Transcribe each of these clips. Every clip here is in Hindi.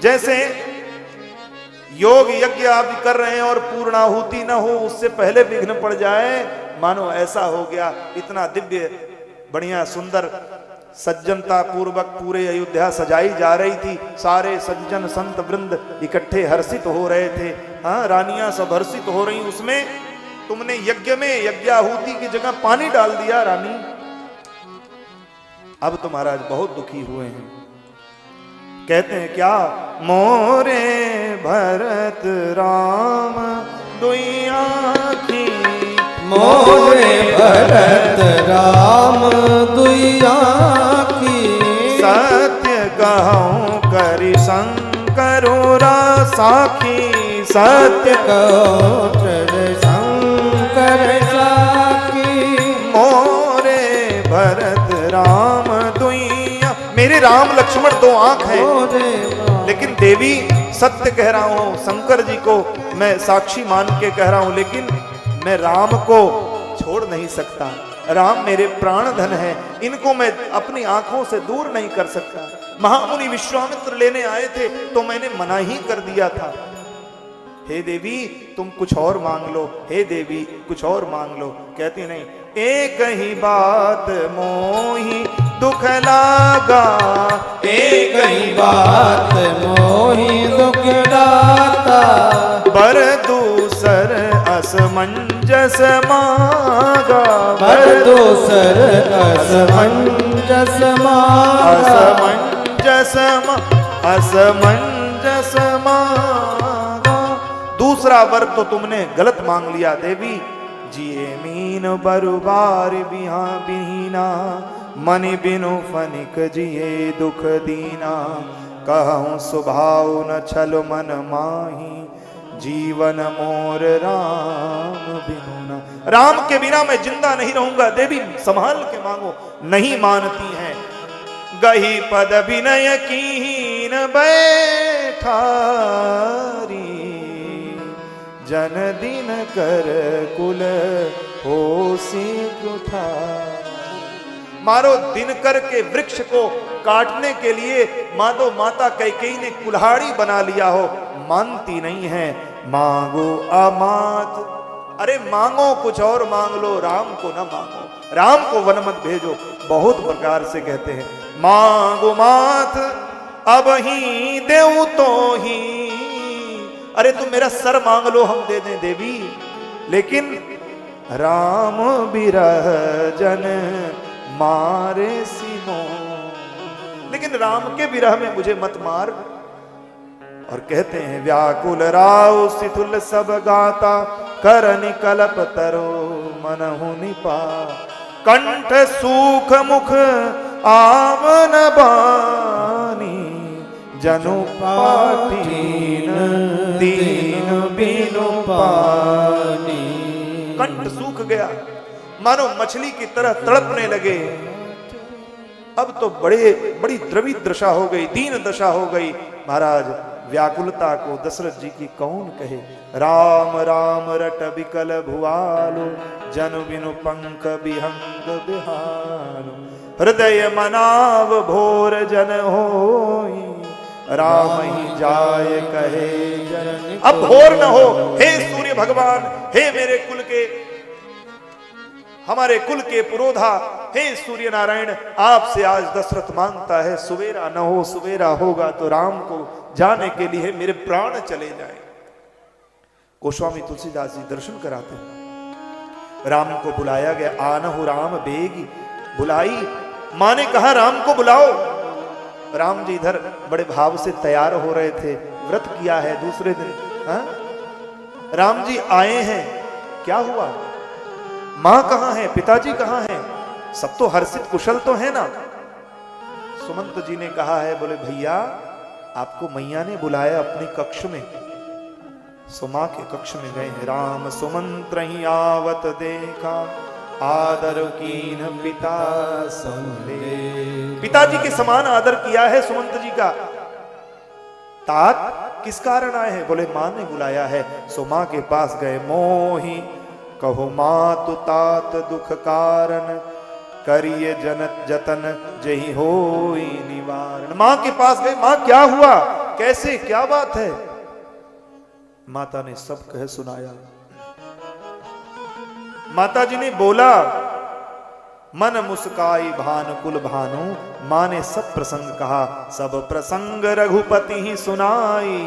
जैसे योग यज्ञ आप कर रहे हैं और पूर्णाहुति न हो, उससे पहले विघ्न पड़ जाए, मानो ऐसा हो गया। इतना दिव्य बढ़िया सुंदर सज्जनता पूर्वक पूरे अयोध्या सजाई जा रही थी, सारे सज्जन संत वृंद इकट्ठे हर्षित हो रहे थे। हाँ, रानियां सब हर्षित हो रही, उसमें तुमने यज्ञ में यज्ञाहुति की जगह पानी डाल दिया रानी। अब तो महाराज बहुत दुखी हुए हैं। कहते हैं क्या, मोरे भरत राम दुई आँखी, मोरे भरत राम दुई आँखी, सत्य कहूँ करि शंकरोरा साखी, सत्य कहूँ करि शंकर साखी। मोरे भरत राम दुई, मेरे राम लक्ष्मण दो आंख है, लेकिन देवी सत्य कह रहा हूं, शंकर जी को मैं साक्षी मान के कह रहा हूं, लेकिन मैं राम को छोड़ नहीं सकता। राम मेरे प्राण धन है, इनको मैं अपनी आंखों से दूर नहीं कर सकता। महामुनि विश्वामित्र लेने आए थे तो मैंने मना ही कर दिया था। हे देवी तुम कुछ और मांग लो, हे देवी कुछ और मांग लो। कहती नहीं, एक ही बात मोही दुख लागा, एक ही बात मोही दुख लागा, बर दूसर असमंजस मागा, बर दूसर असमंजस मागा, असमंजस मागा। दूसरा वर तो तुमने गलत मांग लिया देवी। जिए मीन बरुबार बिहा बिहीना, मनि बिनु फनिक जिए दुख दीना, कहूँ स्वभाव न छल मन माही, जीवन मोर राम बिनु ना। राम के बिना मैं जिंदा नहीं रहूंगा। देवी संभाल के मांगो। नहीं मानती हैं। गही पद विनय कीन बैठारी, जन दिन कर कुल होसी कुठा। मारो दिनकर के वृक्ष को काटने के लिए माधो माता कैकेयी ने कुल्हाड़ी बना लिया हो, मानती नहीं है। मांगो अमात, अरे मांगो कुछ और मांग लो, राम को ना मांगो, राम को वन मत भेजो। बहुत प्रकार से कहते हैं। मांगो मात अब ही देऊ तो ही, अरे तुम मेरा सर मांग लो हम दे दें देवी, लेकिन राम बिरह जन मारे सिमो, लेकिन राम के विरह में मुझे मत मार। और कहते हैं व्याकुल राव सिथुल सब गाता, करनि कलप तरो मनहु निपा, कंठ सूख मुख आवन बानी, जनु पाठीन दीन बिनु पानी। कंठ सूख गया, मानो मछली की तरह तड़पने लगे। अब तो बड़ी द्रवित दशा हो गई, दीन दशा हो गई। महाराज व्याकुलता को दशरथ जी की कौन कहे। राम राम रट बिकल भुआलो, जन बिनु पंख बिहंग बिहालो, हृदय मनाव भोर जन होई, राम ही जाय कहे जन। अब भोर न हो, हे सूर्य भगवान, हे मेरे कुल के, हमारे कुल के पुरोधा, हे सूर्य नारायण, आपसे आज दशरथ मांगता है सवेरा न हो, सवेरा होगा तो राम को जाने के लिए मेरे प्राण चले जाए। गोस्वामी तुलसीदास जी दर्शन कराते हैं। राम को बुलाया गया। आनहु राम बेगी बुलाई, मां ने कहा राम को बुलाओ। राम जी इधर बड़े भाव से तैयार हो रहे थे, व्रत किया है दूसरे दिन। हा? राम जी आए हैं, क्या हुआ? मां कहां है, पिताजी कहां हैं? सब तो हर्षित कुशल तो है ना। सुमंत जी ने कहा है, बोले भैया आपको मैया ने बुलाया अपने कक्ष में। सुमा के कक्ष में गए हैं। राम सुमंत्र ही आवत देखा, आदर कीन पिता संले। पिताजी के समान आदर किया है सुमंत जी का। तात किस कारण आए हैं? बोले मां ने बुलाया है। सुमा के पास गए। मोही कहो मातु तात दुख कारण, करिए जनत जतन जही होई निवारण। मां के पास गए। मां क्या हुआ? कैसे, क्या बात है? माता ने सब कह सुनाया। माता जी ने बोला, मन मुस्काई भानुकुल भानु। मां ने सब प्रसंग कहा, सब प्रसंग रघुपति ही सुनाई।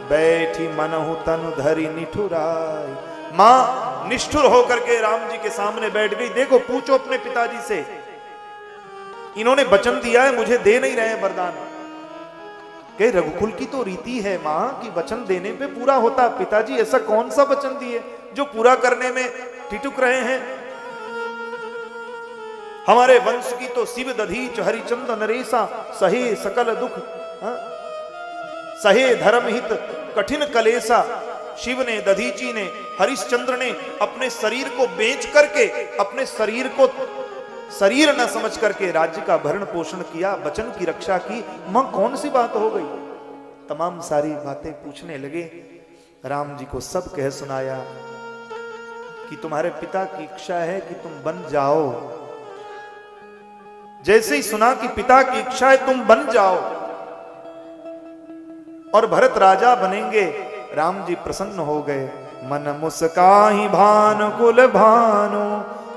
बैठी मनहु तनु धरी निठुराई। मां निष्ठुर होकर के राम जी के सामने बैठ गई। देखो, पूछो अपने पिताजी से, इन्होंने वचन दिया है, मुझे दे नहीं रहे वरदान। के रघुकुल की तो रीति है मां कि वचन देने पे पूरा होता। पिताजी ऐसा कौन सा वचन दिए जो पूरा करने में ठिठुक रहे हैं? हमारे वंश की तो शिव दधीच हरिचंद नरेशा, सहे सकल दुख, सहे धर्म हित कठिन कलेसा। शिव ने, दधीची ने, हरिश्चंद्र ने अपने शरीर को बेच करके, अपने शरीर को शरीर न समझ करके राज्य का भरण पोषण किया, वचन की रक्षा की। मां कौन सी बात हो गई? तमाम सारी बातें पूछने लगे। राम जी को सब कह सुनाया कि तुम्हारे पिता की इच्छा है कि तुम बन जाओ। जैसे ही सुना कि पिता की इच्छा है तुम बन जाओ और भरत राजा बनेंगे, राम जी प्रसन्न हो गए। मन मुस्काहि भानुकुल भानु,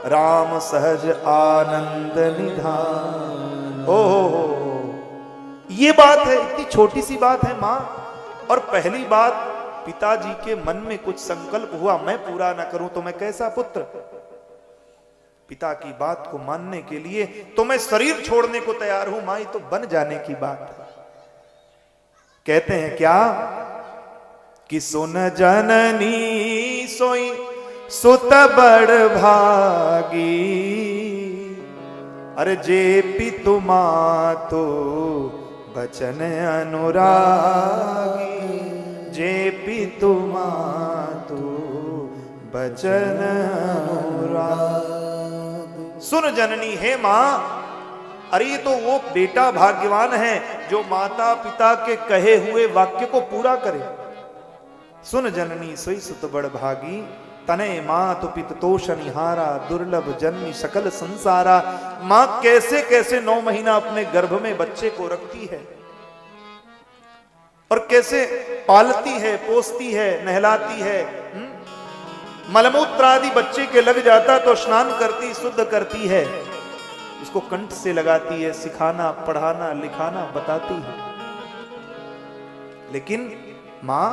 राम सहज आनंद निधान। ओहो, ये बात है, इतनी छोटी सी बात है मां। और पहली बात, पिताजी के मन में कुछ संकल्प हुआ, मैं पूरा ना करूं तो मैं कैसा पुत्र? पिता की बात को मानने के लिए तो मैं शरीर छोड़ने को तैयार हूं मां, ये तो बन जाने की बात है। कहते हैं क्या कि सुन जननी सोई सुत बड़ भागी। अरे जे पितु मातु बचन अनुरागी। जे पितु मातु बचन अनुरागी। सुन जननी, है मां, अरे ये तो वो बेटा भाग्यवान है जो माता पिता के कहे हुए वाक्य को पूरा करे। सुन जननी सोई सुत बड़ भागी, तने मातु पित तोष निहारा। दुर्लभ जन्मी सकल संसारा। मां कैसे कैसे 9 महीना अपने गर्भ में बच्चे को रखती है और कैसे पालती है, पोसती है, नहलाती है। मलमूत्र आदि बच्चे के लग जाता तो स्नान करती, शुद्ध करती है, इसको कंठ से लगाती है, सिखाना, पढ़ाना, लिखाना बताती है। लेकिन मां,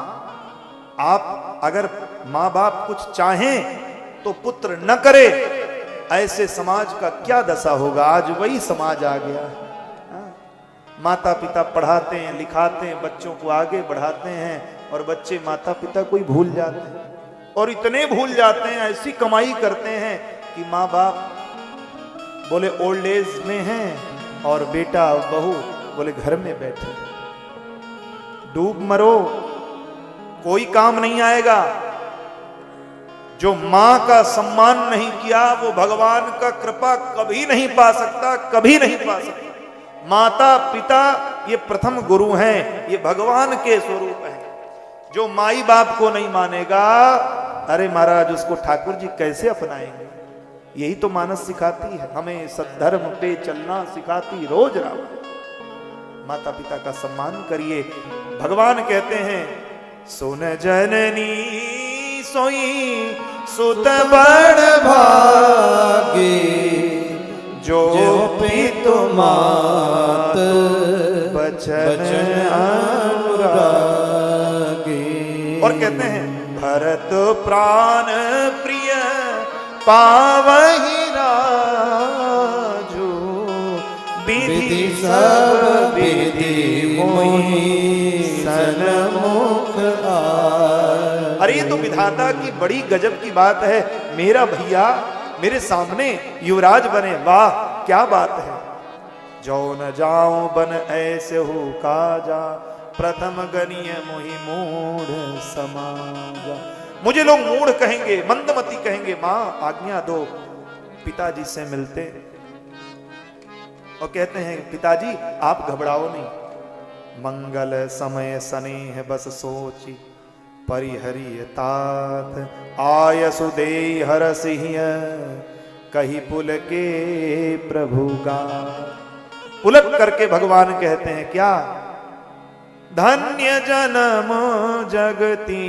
आप अगर मां बाप कुछ चाहें तो पुत्र न करे, ऐसे समाज का क्या दशा होगा? आज वही समाज आ गया है। माता पिता पढ़ाते हैं, लिखाते हैं, बच्चों को आगे बढ़ाते हैं और बच्चे माता पिता को ही भूल जाते हैं। और इतने भूल जाते हैं, ऐसी कमाई करते हैं कि माँ बाप बोले ओल्ड एज में हैं और बेटा बहू बोले घर में बैठे। डूब मरो, कोई काम नहीं आएगा। जो मां का सम्मान नहीं किया वो भगवान का कृपा कभी नहीं पा सकता, कभी नहीं पा सकता। माता पिता ये प्रथम गुरु हैं, ये भगवान के स्वरूप हैं। जो माई बाप को नहीं मानेगा, अरे महाराज उसको ठाकुर जी कैसे अपनाएंगे? यही तो मानस सिखाती है, हमें सद्धर्म पे चलना सिखाती रोज रात। माता पिता का सम्मान करिए। भगवान कहते हैं, सुन जननी सोई सुत बड़ भागी। जो पितु मात बचन अनुरागी। और कहते हैं, भरत प्राण प्रिय पावहि राजू। विधि सब विधि मोहि सन्मुख आए। अरे ये तो विधाता की बड़ी गजब की बात है। मेरा भैया मेरे सामने युवराज बने, वाह क्या बात है। जो न जाऊं बन ऐसे हो काजा। प्रथम गनीय मोहि मूढ़ समाजा। मुझे लोग मूढ़ कहेंगे, मंदमती कहेंगे। मां आज्ञा दो, पिताजी से मिलते और कहते हैं, पिताजी आप घबराओ नहीं। मंगल समय स्नेह बस सोची। परिहरिय तात आयसु देई हरसिय। कही पुल के प्रभु गा। पुलक करके भगवान कहते हैं, क्या धन्य जन्म जगती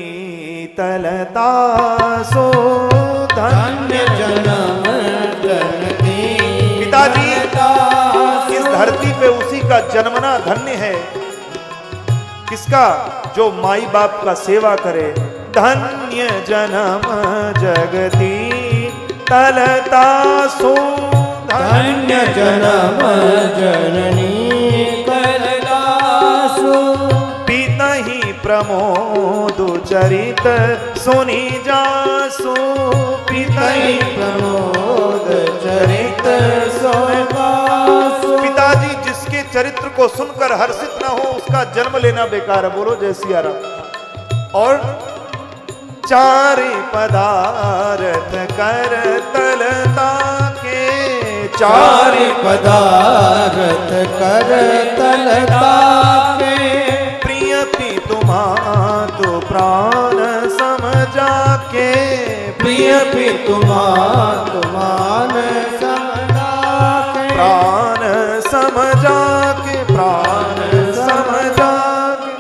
तलता सो धन्य जन्म जगती पिताजी इस धरती पे उसी का जन्मना धन्य है। किसका? जो माई बाप का सेवा करे। धन्य जन्म जगती तलता सो धन्य जन्म जननी कलदासु पीतहि प्रमोद चरित सुनी जासु पितहि प्रमोद चरित सोगासु। पिताजी जिसके चरित्र को सुनकर हर्षित न हो उसका जन्म लेना बेकार है। बोलो जय सिया राम। और चारि पदार्थ कर तलता के चारि पदार्थ कर तलता के प्रिय पितुमातु प्राण समझा के प्रिय पितुमातु मान समझा के प्राण समझा के प्राण समझा के।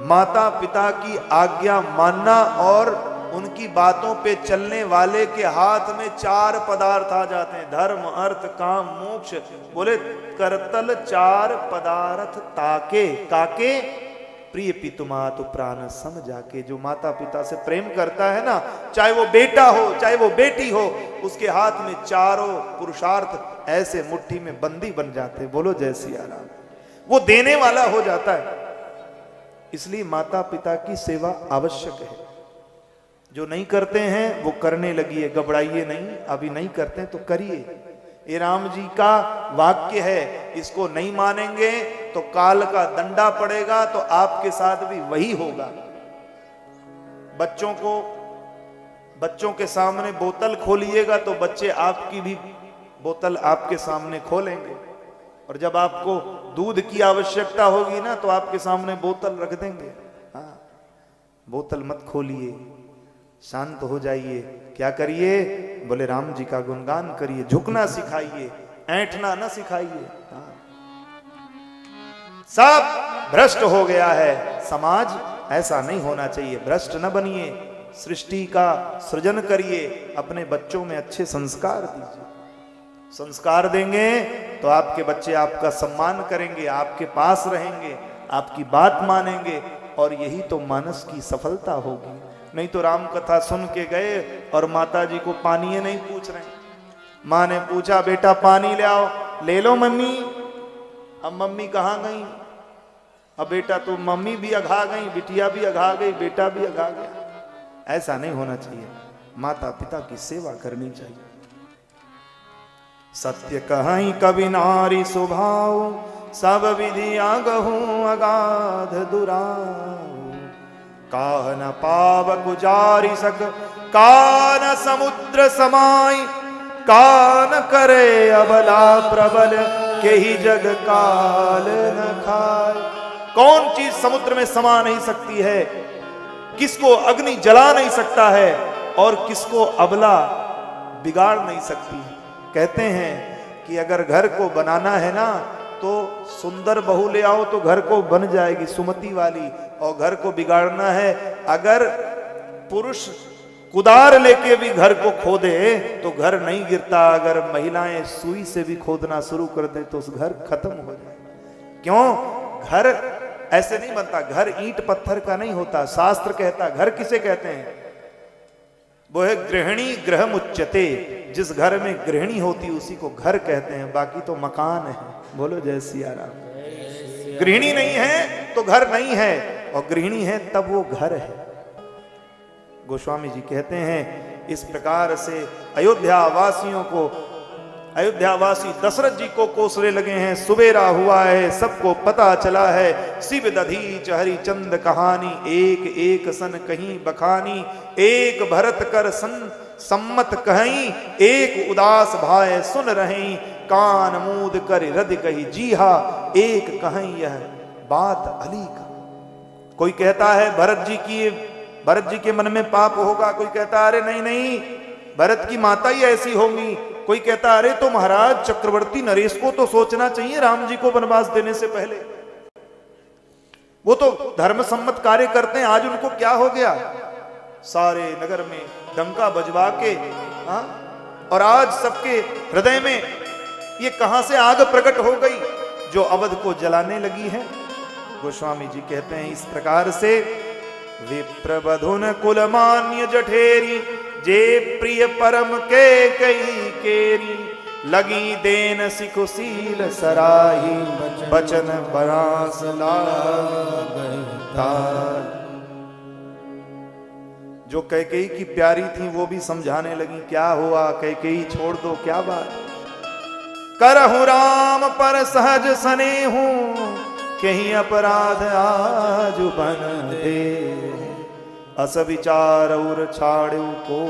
माता पिता की आज्ञा मानना और उनकी बातों पे चलने वाले के हाथ में चार पदार्थ आ जाते हैं। धर्म अर्थ काम मोक्ष। बोले करतल चार पदार्थ ताके काके प्रिय पितुमातु प्राण समझा के। जो माता पिता से प्रेम करता है ना, चाहे वो बेटा हो चाहे वो बेटी हो, उसके हाथ में चारों पुरुषार्थ ऐसे मुट्ठी में बंदी बन जाते हैं। बोलो जय सिया राम। वो देने वाला हो जाता है। इसलिए माता पिता की सेवा आवश्यक है। जो नहीं करते हैं वो करने लगी है, घबराइए नहीं। अभी नहीं करते हैं तो करिए। ये राम जी का वाक्य है, इसको नहीं मानेंगे तो काल का दंडा पड़ेगा। तो आपके साथ भी वही होगा। बच्चों के सामने बोतल खोलिएगा तो बच्चे आपकी भी बोतल आपके सामने खोलेंगे। और जब आपको दूध की आवश्यकता होगी ना तो आपके सामने बोतल रख देंगे। हाँ, बोतल मत खोलिए, शांत हो जाइए। क्या करिए? बोले राम जी का गुणगान करिए, झुकना सिखाइए, ऐंठना ना सिखाइए। हाँ। सब भ्रष्ट हो गया है समाज, ऐसा नहीं होना चाहिए। भ्रष्ट न बनिए, सृष्टि का सृजन करिए, अपने बच्चों में अच्छे संस्कार दीजिए। संस्कार देंगे तो आपके बच्चे आपका सम्मान करेंगे, आपके पास रहेंगे, आपकी बात मानेंगे, और यही तो मानस की सफलता होगी। नहीं तो राम कथा सुन के गए और माता जी को पानी नहीं पूछ रहे। माँ ने पूछा बेटा पानी ले आओ, ले लो मम्मी। अब मम्मी कहाँ गई? अब बेटा तो मम्मी भी अघा गई, बिटिया भी अघा गई, बेटा भी अघा गया। ऐसा नहीं होना चाहिए। माता पिता की सेवा करनी चाहिए। सत्य कहीं कवि नारी स्वभाव, सब विधि आगहू अगाध दुराऊ। काह न पाव गुजारी सक, कान समुद्र समाई, कान करे अबला प्रबल, के ही जग काल न खाए। कौन चीज समुद्र में समा नहीं सकती है, किसको अग्नि जला नहीं सकता है, और किसको अबला बिगाड़ नहीं सकती है। कहते हैं कि अगर घर को बनाना है ना तो सुंदर बहू ले आओ तो घर को बन जाएगी, सुमति वाली। और घर को बिगाड़ना है, अगर पुरुष कुदार लेके भी घर को खोदे तो घर नहीं गिरता। अगर महिलाएं सुई से भी खोदना शुरू कर दे तो उस घर खत्म हो जाए। क्यों? घर ऐसे नहीं बनता, घर ईंट पत्थर का नहीं होता। शास्त्र कहता घर किसे कहते हैं? वो है गृहिणी गृह मुच्यते। जिस घर में गृहिणी होती उसी को घर कहते हैं, बाकी तो मकान है। बोलो जय सिया राम। गृहिणी नहीं है तो घर नहीं है, और गृहिणी है तब वो घर है। गोस्वामी जी कहते हैं इस प्रकार से अयोध्यावासी दशरथ जी को कोसरे लगे हैं। सुबेरा हुआ है, सबको पता चला है। शिव दधीच हरिचंद कहानी, एक एक सन कहीं बखानी। एक भरत कर सन सम्मत कहीं, एक उदास भाई सुन रहे। कान मूद कर हृदय कही जीहा, एक कहीं यह बात अली का। कोई कहता है भरत जी के मन में पाप होगा। कोई कहता है अरे नहीं नहीं, भरत की माता ही ऐसी होंगी। कोई कहता अरे तो महाराज चक्रवर्ती नरेश को तो सोचना चाहिए राम जी को वनवास देने से पहले। वो तो धर्म सम्मत कार्य करते हैं। आज उनको क्या हो गया, सारे नगर में डंका बजवा के, हाँ, और आज सबके हृदय में ये कहां से आग प्रकट हो गई जो अवध को जलाने लगी है। गोस्वामी जी कहते हैं इस प्रकार से, विप्रबधुन कुलमान्य जठेरी जे प्रिय परम के कई केरी, लगी देन सिकुशील सराही बचन बरास जो कैकेयी की प्यारी थी वो भी समझाने लगी, क्या हुआ कैकेयी छोड़ दो, क्या बात, करहु राम पर सहज सने हूं, कहीं अपराध आज बन दे, अस विचार और छाड़ू को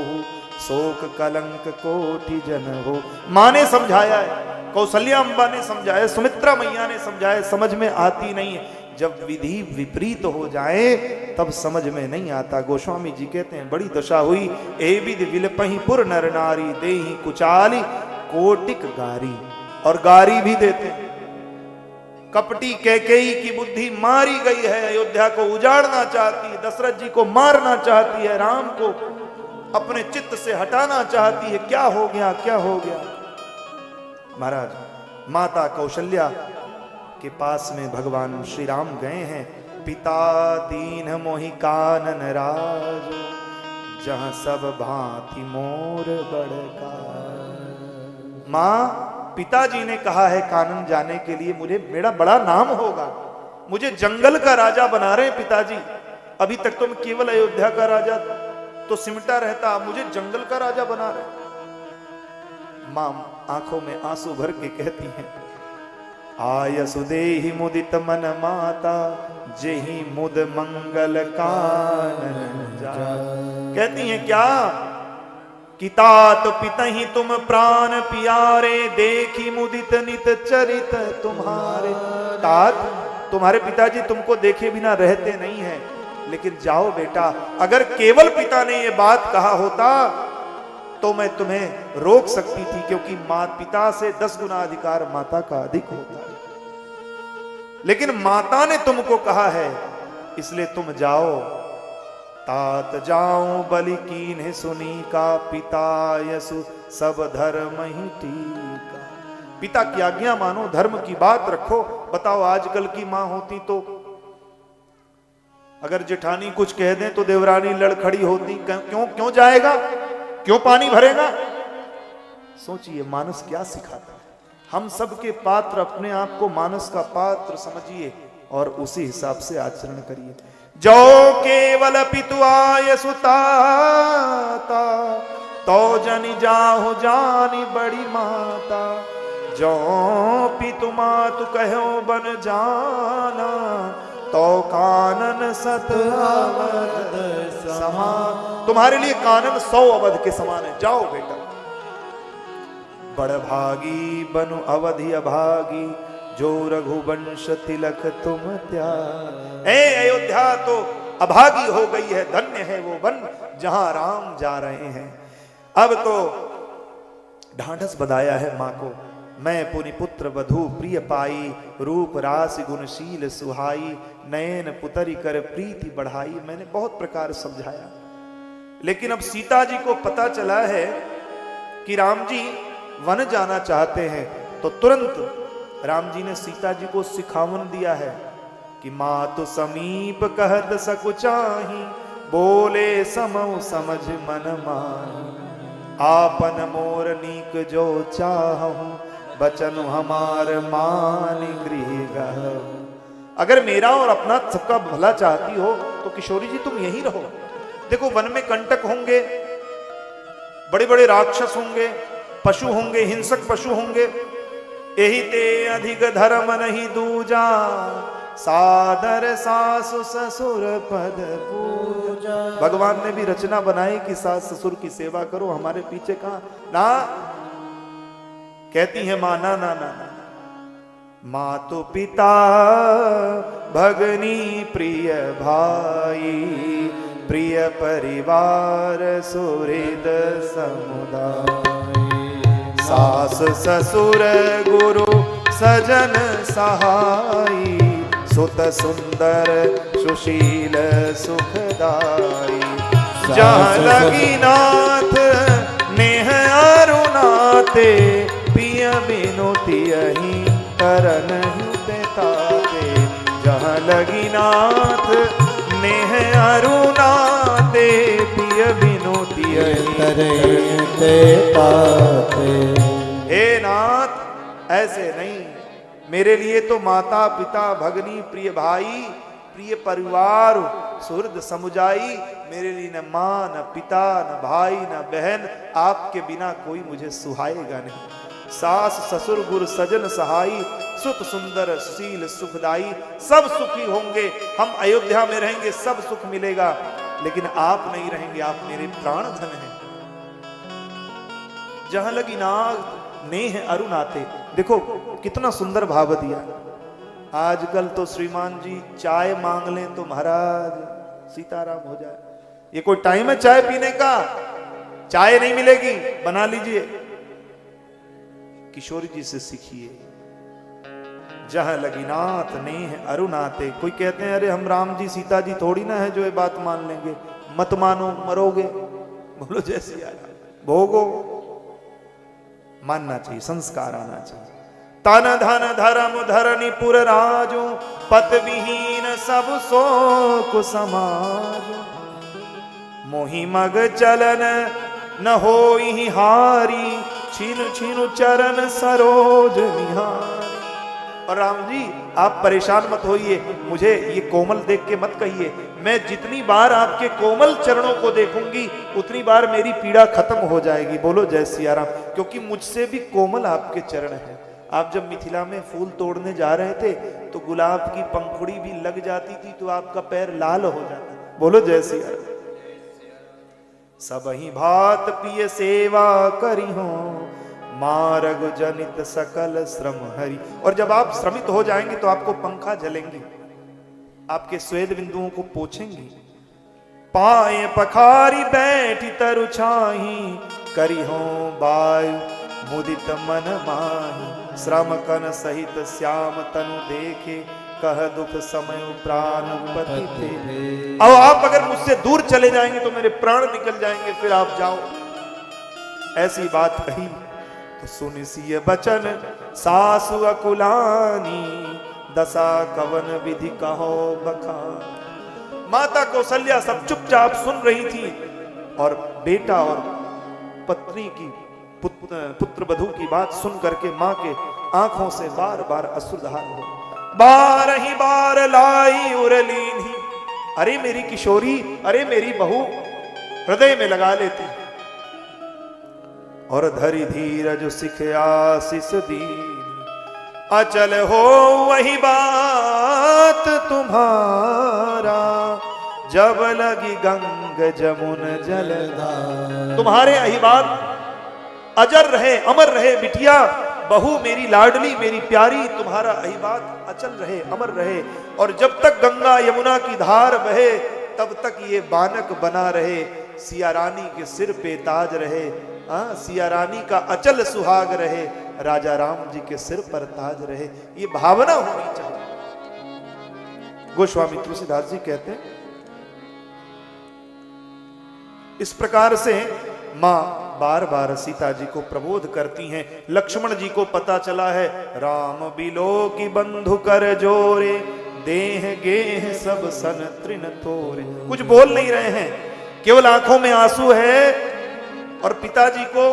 शोक कलंक कोटि जन हो। माँ ने समझाया है, कौशल्या अम्बा ने समझाया, सुमित्रा मैया ने समझाया, समझ में आती नहीं है। जब विधि विपरीत हो जाए तब समझ में नहीं आता। गोस्वामी जी कहते हैं बड़ी दशा हुई, ए विधि विलपहि पुर नर नारी, देहि कुचाली कोटिक गारी, और गारी भी देते हैं। कपटी कैकेयी की बुद्धि मारी गई है, अयोध्या को उजाड़ना चाहती है, दशरथ जी को मारना चाहती है, राम को अपने चित्त से हटाना चाहती है। क्या हो गया, क्या हो गया? महाराज माता कौशल्या के पास में भगवान श्री राम गए हैं। पिता दीन मोहि कानन राज, जहां सब भांति मोर बड़का। मां, पिताजी ने कहा है कानन जाने के लिए, मुझे मेरा बड़ा नाम होगा, मुझे जंगल का राजा बना रहे हैं पिताजी। अभी तक तो मैं केवल अयोध्या का राजा तो सिमटा रहता, मुझे जंगल का राजा बना रहे। मां आंखों में आंसू भर के कहती हैं, आयसु देहि मुदित मन माता, जेहि मुद मंगल कानन जा। कहती हैं क्या कि तात पितहि तुम प्राण प्यारे, देखी मुदित नित चरित तुम्हारे। तात, तुम्हारे पिताजी तुमको देखे बिना रहते नहीं हैं, लेकिन जाओ बेटा, अगर केवल पिता ने ये बात कहा होता तो मैं तुम्हें रोक सकती थी, क्योंकि माता पिता से 10 गुना अधिकार माता का अधिक होता है। लेकिन माता ने तुमको कहा है, इसलिए तुम जाओ। तात जाऊं बलि कीन्ह सुनी का, पिता यसु सब धर्म ही टीका। पिता की आज्ञा मानो, धर्म की बात रखो। बताओ आजकल की मां होती तो अगर जेठानी कुछ कह दें तो देवरानी लड़खड़ी होती, क्यों जाएगा, क्यों पानी भरेगा। सोचिए मानस क्या सिखाता है। हम सबके पात्र, अपने आप को मानस का पात्र समझिए और उसी हिसाब से आचरण करिए। जो केवल पितु आय सुताता, तो जनि जाहु जानी बड़ी माता। जो पितु मातु कहो बन जाना, तो कानन सत अवध समान। तुम्हारे लिए कानन 100 अवध के समान है। जाओ बेटा। बड़ भागी बनु अवधि अभागी, जो रघुवंश तिलक तुम त्याग। अयोध्या तो अभागी हो गई है, धन्य है वो वन जहां राम जा रहे हैं। अब तो ढांढस बधाया है मां को, मैं पुनि पुत्र वधू प्रिय पाई, रूप राशि गुणशील सुहाई, नयन पुतरी कर प्रीति बढ़ाई। मैंने बहुत प्रकार समझाया, लेकिन अब सीता जी को पता चला है कि राम जी वन जाना चाहते हैं, तो तुरंत राम जी ने सीता जी को सिखावन दिया है कि मातु समीप कहत सकुचाही, बोले समऊ समझ मन माही। आपन मोर नीक जो चाहूं, बचन हमार मान गृह गहु। अगर मेरा और अपना सबका भला चाहती हो तो किशोरी जी तुम यहीं रहो। देखो वन में कंटक होंगे, बड़े बड़े राक्षस होंगे, पशु होंगे, हिंसक पशु होंगे। यही ते अधिक धर्म नहीं दूजा, सादर सासु ससुर पद पूजा। भगवान ने भी रचना बनाई कि सास ससुर की सेवा करो, हमारे पीछे कहां ना। कहती है मां, ना ना ना ना, मातु पिता भगनी प्रिय भाई, प्रिय परिवार सुहृद समुदाय। सास ससुर गुरु सजन सहाई, सुत सुंदर सुशील सुखदाई। जहाँ लगी नाथ नेह अरुणाते, पिय बिनुति यही तरन ताते। जहाँ लगी नाथ नेह अरुणाते, पिय बिनुति यही ताते। हे नाथ, ऐसे नहीं, मेरे लिए तो माता पिता भगनी प्रिय भाई प्रिय परिवार सुहृद समुजाई, मेरे लिए न माँ न पिता न भाई न बहन, आपके बिना कोई मुझे सुहाएगा नहीं। सास ससुर गुरु सजन सहाई, सुत सुंदर सुशील सुखदाई। सब सुखी होंगे, हम अयोध्या में रहेंगे, सब सुख मिलेगा, लेकिन आप नहीं रहेंगे, आप मेरे प्राण धन हैं। जहां लगी नाथ नेह अरुणाते, देखो कितना सुंदर भाव दिया। आजकल तो श्रीमान जी चाय मांग लें तो महाराज सीताराम हो जाए। ये कोई टाइम है चाय पीने का? चाय नहीं मिलेगी, बना लीजिए। किशोरी जी से सीखिए। जहां लगी नाथ नेह अरुणाते। कोई कहते हैं अरे हम राम जी सीता जी थोड़ी ना है जो ये बात मान लेंगे। मत मानो, मरोगे। बोलो जैसी आया भोगो। मानना चाहिए, संस्कार आना चाहिए। तन धन धर्म धरनी पुर राजो, पत विहीन सब शोक समाज। मोहि मग चलन न होई हारी, छीनु छीनु चरण सरोज निहारी। और राम जी आप परेशान मत होइए, मुझे ये कोमल देख के मत कहिए। मैं जितनी बार आपके कोमल चरणों को देखूंगी उतनी बार मेरी पीड़ा खत्म हो जाएगी। बोलो जय सिया राम। क्योंकि मुझसे भी कोमल आपके चरण हैं। आप जब मिथिला में फूल तोड़ने जा रहे थे तो गुलाब की पंखुड़ी भी लग जाती थी तो आपका पैर लाल हो जाता। बोलो जय सिया राम। सबही भात पिय सेवा करी हो, मारग जनित सकल श्रम हरि। और जब आप श्रमित हो जाएंगे तो आपको पंखा झलेंगी, आपके स्वेद बिंदुओं को पोछेंगी। पाए पखारी बैठी तरु छाही, करी हो वायु मुदित मन माही। श्रम कन सहित श्याम तनु देखे, कह दुख समय प्राण पति थे। अब आप अगर मुझसे दूर चले जाएंगे तो मेरे प्राण निकल जाएंगे, फिर आप जाओ। ऐसी बात कही तो सुनि सिय बचन सासु अकुलानी, दशा कवन विधि कहो बखान। माता कौशल्या सब चुपचाप सुन रही थी और बेटा और पत्नी की पुत्र वधू की बात सुन करके मां के आंखों से बार बार अश्रुधार हो। बार ही बार लाई उरलीनी, अरे मेरी किशोरी, अरे मेरी बहू, हृदय में लगा लेती। और धरी धीरज सिख आशीष दीनी, अचल हो वही बात तुम्हारा, जब लगी गंग जमुन जलधारा। तुम्हारे यही बात अजर रहे, अमर रहे बिटिया, बहू मेरी लाडली मेरी प्यारी, तुम्हारा यही बात अचल रहे, अमर रहे। और जब तक गंगा यमुना की धार बहे तब तक ये बानक बना रहे, सिया रानी के सिर पे ताज रहे। सिया रानी का अचल सुहाग रहे, राजा राम जी के सिर पर ताज रहे। ये भावना होनी चाहिए। गोस्वामी तुलसीदास जी कहते हैं इस प्रकार से मां बार बार सीता जी को प्रबोध करती हैं। लक्ष्मण जी को पता चला है राम बिलो की बंधु कर जोरे, देह गेह सब सन तृण तोरे। कुछ बोल नहीं रहे हैं, केवल आंखों में आंसू है और पिताजी को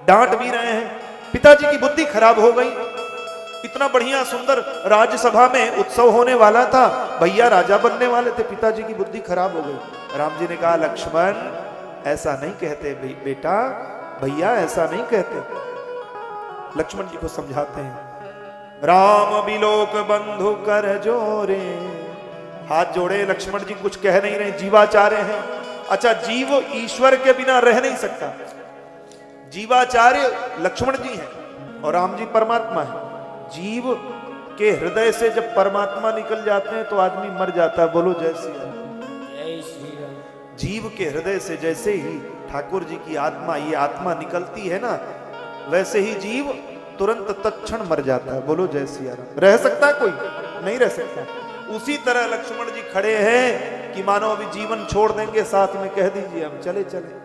डांट भी रहे हैं। पिताजी की बुद्धि खराब हो गई। इतना बढ़िया सुंदर राज्यसभा में उत्सव होने वाला था, भैया राजा बनने वाले थे, पिताजी की बुद्धि खराब हो गई। राम जी ने कहा लक्ष्मण ऐसा नहीं कहते बेटा, भैया ऐसा नहीं कहते। लक्ष्मण जी को समझाते हैं राम बिलोक बंधु कर जोरे। हाथ जोड़े लक्ष्मण जी कुछ कह नहीं रहे, जीवाचार्य हैं। अच्छा, जीव ईश्वर के बिना रह नहीं सकता। जीवाचार्य लक्ष्मण जी हैं और राम जी परमात्मा है। जीव के हृदय से जब परमात्मा निकल जाते हैं तो आदमी मर जाता है। बोलो जय श्री राम। जीव के हृदय से जैसे ही ठाकुर जी की आत्मा, ये आत्मा निकलती है ना, वैसे ही जीव तुरंत तत्क्षण मर जाता है। बोलो जय सिया राम। रह सकता है कोई? नहीं रह सकता। उसी तरह लक्ष्मण जी खड़े हैं कि मानो अभी जीवन छोड़ देंगे, साथ में कह दीजिए हम चले चले।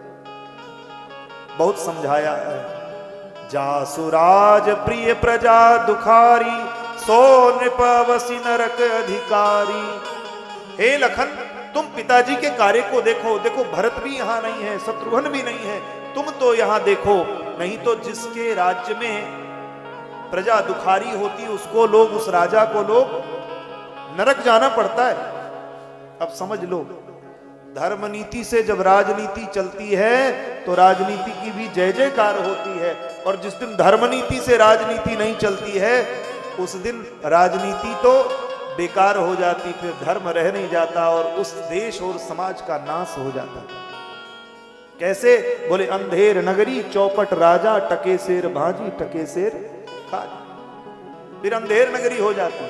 बहुत समझाया है। जासुराज प्रिय प्रजा दुखारी, सो नृपवसी नरक अधिकारी। हे लखन, तुम पिताजी के कार्य को देखो। देखो भरत भी यहां नहीं है, शत्रुघ्न भी नहीं है, तुम तो यहां देखो। नहीं तो जिसके राज्य में प्रजा दुखारी होती उसको लोग, उस राजा को लोग नरक जाना पड़ता है। अब समझ लो, धर्म नीति से जब राजनीति चलती है तो राजनीति की भी जय जयकार होती है, और जिस दिन धर्म नीति से राजनीति नहीं चलती है उस दिन राजनीति तो बेकार हो जाती, फिर धर्म रह नहीं जाता और उस देश और समाज का नाश हो जाता। कैसे? बोले अंधेर नगरी चौपट राजा, टके शेर भाजी टके शेर खाजी। फिर अंधेर नगरी हो जाती।